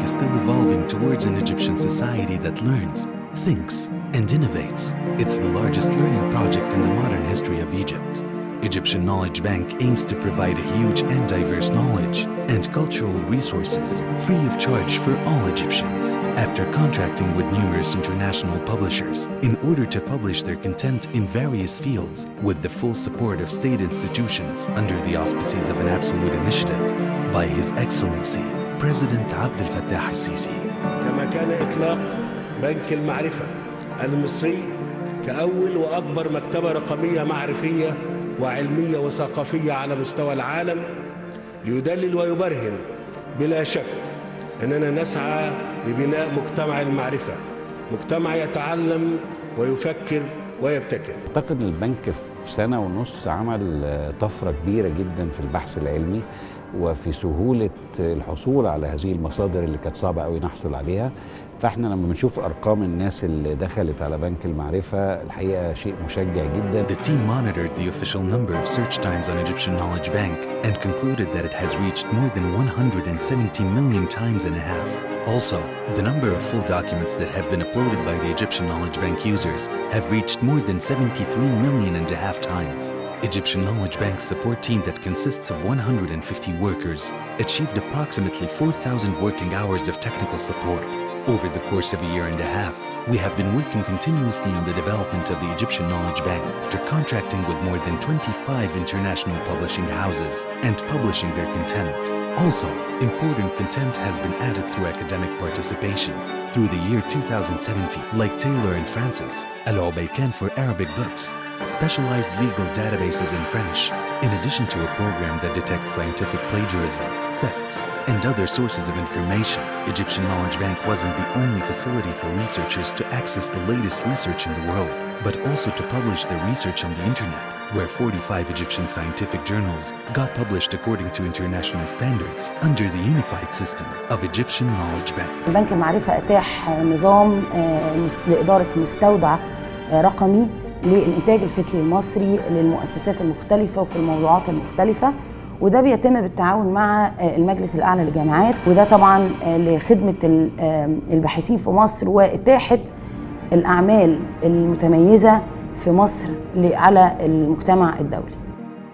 is still evolving towards an Egyptian society that learns, thinks, and innovates. It's the largest learning project in the modern history of Egypt. Egyptian Knowledge Bank aims to provide a huge and diverse knowledge and cultural resources free of charge for all Egyptians. After contracting with numerous international publishers in order to publish their content in various fields with the full support of state institutions under the auspices of an absolute initiative by His Excellency President Abdel Fattah al-Sisi. كما كان إطلاق بنك المعرفة المصري كأول وأكبر مكتبة رقمية معرفية وعلمية وثقافية على مستوى العالم ليدلل ويبرهن بلا شك أننا نسعى لبناء مجتمع المعرفة، مجتمع يتعلم ويفكر ويبتكر. أعتقد البنك في سنة ونص عمل طفرة كبيرة جدا في البحث العلمي وفي سهولة الحصول على هذه المصادر اللي كانت صعبة قوي نحصل عليها. فاحنا لما بنشوف ارقام الناس اللي دخلت على بنك المعرفة الحقيقة شيء مشجع جدا. The team monitored the official number of search times on Egyptian Knowledge Bank and concluded that it has reached more than 170 million times and a half. Also, the number of full documents that have been uploaded by the Egyptian Knowledge Bank users have reached more than 73 million and a half times. Egyptian Knowledge Bank's support team that consists of 150 workers achieved approximately 4,000 working hours of technical support. Over the course of a year and a half, we have been working continuously on the development of the Egyptian Knowledge Bank after contracting with more than 25 international publishing houses and publishing their content. Also, important content has been added through academic participation through the year 2017, like Taylor and Francis, Al-Ubaykan for Arabic books, specialized legal databases in French, in addition to a program that detects scientific plagiarism, thefts, and other sources of information. Egyptian Knowledge Bank wasn't the only facility for researchers to access the latest research in the world, but also to publish their research on the internet, where 45 Egyptian scientific journals got published according to international standards under the unified system of Egyptian Knowledge Bank. بنك المعرفة أتاح نظام لإدارة مستودع رقمي للإنتاج الفكري المصري للمؤسسات المختلفة وفي الموضوعات المختلفة، وده بيتم بالتعاون مع المجلس الأعلى للجامعات، وده طبعا لخدمة الباحثين في مصر وإتاحة الأعمال المتميزة في مصر على المجتمع الدولي.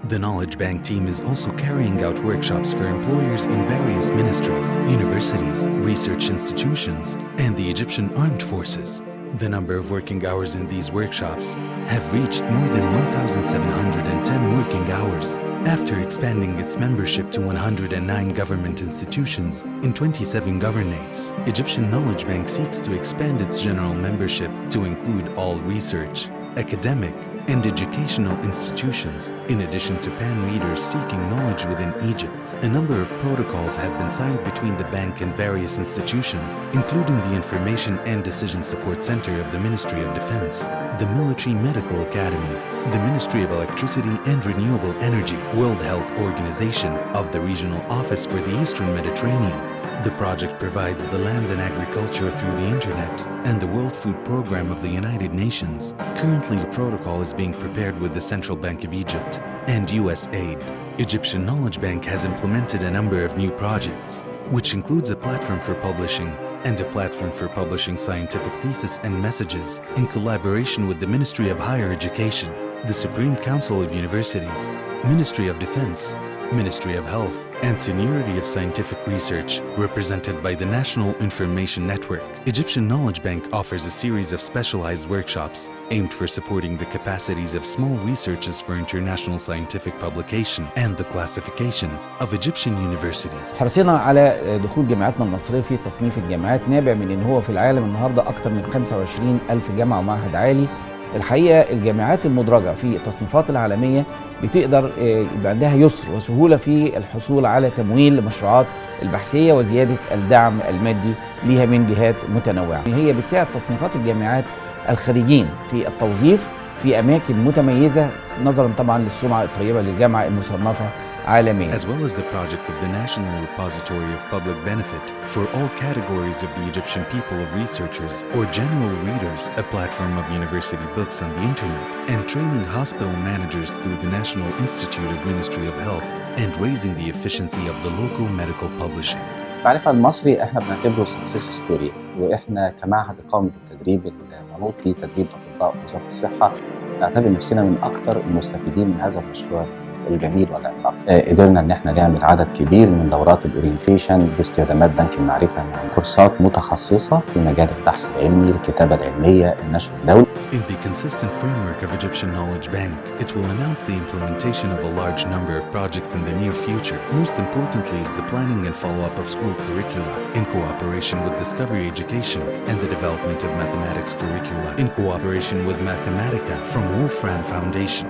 The Knowledge Bank team is also carrying out workshops for employers in various ministries, universities, research institutions, and the Egyptian Armed Forces. The number of working hours in these workshops have reached more than 1,710 working hours, after expanding its membership to 109 government institutions in 27 governorates. Egyptian Knowledge Bank seeks to expand its general membership to include all research, academic, and educational institutions, in addition to pan-readers seeking knowledge within Egypt. A number of protocols have been signed between the bank and various institutions, including the Information and Decision Support Center of the Ministry of Defense, the Military Medical Academy, the Ministry of Electricity and Renewable Energy, World Health Organization of the Regional Office for the Eastern Mediterranean. The project provides the land and agriculture through the internet and the World Food Program of the United Nations. Currently, a protocol is being prepared with the Central Bank of Egypt and USAID. Egyptian Knowledge Bank has implemented a number of new projects, which includes a platform for publishing and a platform for publishing scientific theses and messages in collaboration with the Ministry of Higher Education, the Supreme Council of Universities, Ministry of Defense, Ministry of Health, and Seniority of Scientific Research, represented by the National Information Network. Egyptian Knowledge Bank offers a series of specialized workshops aimed for supporting the capacities of small researchers for international scientific publication and the classification of Egyptian universities. حرصنا على دخول جامعاتنا المصرية في تصنيف الجامعات نابع من ان هو في العالم النهارده أكثر من 25,000 جامعة ومعهد عالي. الحقيقة الجامعات المدرجة في التصنيفات العالمية بتقدر يبقى عندها يسر وسهولة في الحصول على تمويل المشروعات البحثية وزيادة الدعم المادي لها من جهات متنوعة. هي بتساعد تصنيفات الجامعات الخريجين في التوظيف في أماكن متميزة نظرا طبعا للسمعة الطيبة للجامعة المصنفة عالميا. As well as the project of the National Repository of Public Benefit for all categories of the Egyptian people of researchers or general readers, a platform of university books on the internet, and training hospital managers through the National Institute of Ministry of Health, and raising the efficiency of the local medical publishing. المعرفة المصري احنا بنعتبره سكسس ستوري، واحنا كمعهد قومي للتدريب المنوط به تدريب اطباء وزارة الصحة نعتبر نفسنا من اكثر المستفيدين من هذا المشروع الجميل والعملاق. قدرنا ان احنا نعمل عدد كبير من دورات الاورينتيشن باستخدامات بنك المعرفة مع كورسات متخصصة في مجال البحث العلمي، الكتابة العلمية، النشر الدولي. In the consistent framework of Egyptian Knowledge Bank, it will announce the implementation of a large number of projects in the near future. Most importantly is the planning and follow-up of school curricula in cooperation with Discovery Education and the development of mathematics curricula in cooperation with Mathematica from Wolfram Foundation.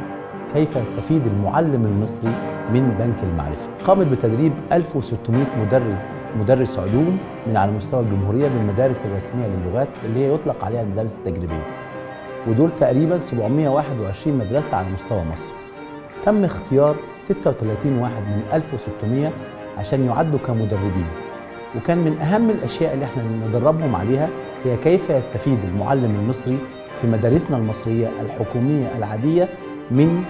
كيف يستفيد المعلم المصري من بنك المعرفة؟ قامت بتدريب 1600 مدرس علوم من على مستوى الجمهورية بالمدارس الرسمية للغات اللي هي يطلق عليها المدارس التجريبية. ودول تقريبا 721 مدرسة على مستوى مصر. تم اختيار 36 واحد من 1600 عشان يعدوا كمدربين. وكان من أهم الأشياء اللي احنا ندربهم عليها هي كيف يستفيد المعلم المصري في مدارسنا المصرية الحكومية العادية من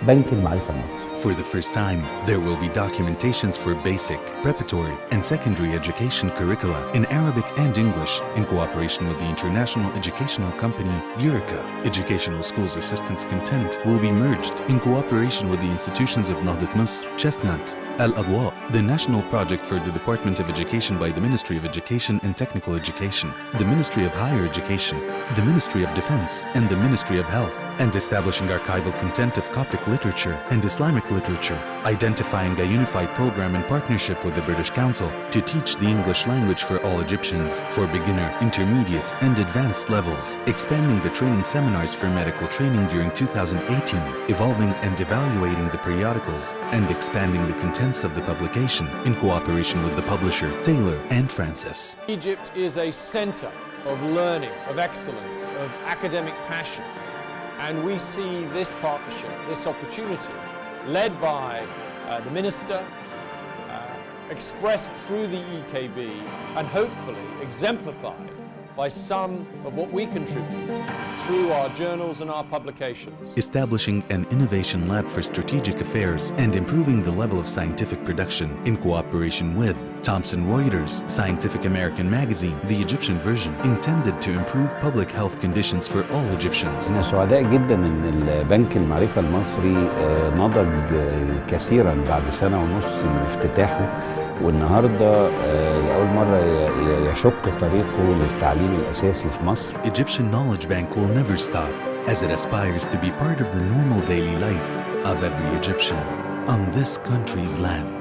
بنك المعرفة المصري. For the first time, there will be documentations for basic, preparatory, and secondary education curricula in Arabic and English in cooperation with the international educational company Eureka. Educational Schools Assistance Content will be merged in cooperation with the institutions of Nahdat Misr, Chestnut, Al-Adwa, the national project for the Department of Education by the Ministry of Education and Technical Education, the Ministry of Higher Education, the Ministry of Defense, and the Ministry of Health, and establishing archival content of Coptic literature and Islamic literature, identifying a unified program in partnership with the British Council to teach the English language for all Egyptians for beginner, intermediate, and advanced levels, expanding the training seminars for medical training during 2018, evolving and evaluating the periodicals, and expanding the contents of the publication in cooperation with the publisher, Taylor and Francis. Egypt is a center of learning, of excellence, of academic passion. And we see this partnership, this opportunity, led by the Minister, expressed through the EKB, and hopefully exemplified by some of what we contribute through our journals and our publications. Establishing an innovation lab for strategic affairs and improving the level of scientific production in cooperation with Thomson Reuters, Scientific American Magazine, the Egyptian version, intended to improve public health conditions for all Egyptians. احنا سعداء جدا ان البنك المعرفة المصري نضج كثيرا بعد سنة ونص من افتتاحه، والنهارده لأول مرة يشق طريقه للتعليم الأساسي في مصر. Egyptian Knowledge Bank will never stop as it aspires to be part of the normal daily life of every Egyptian on this country's land.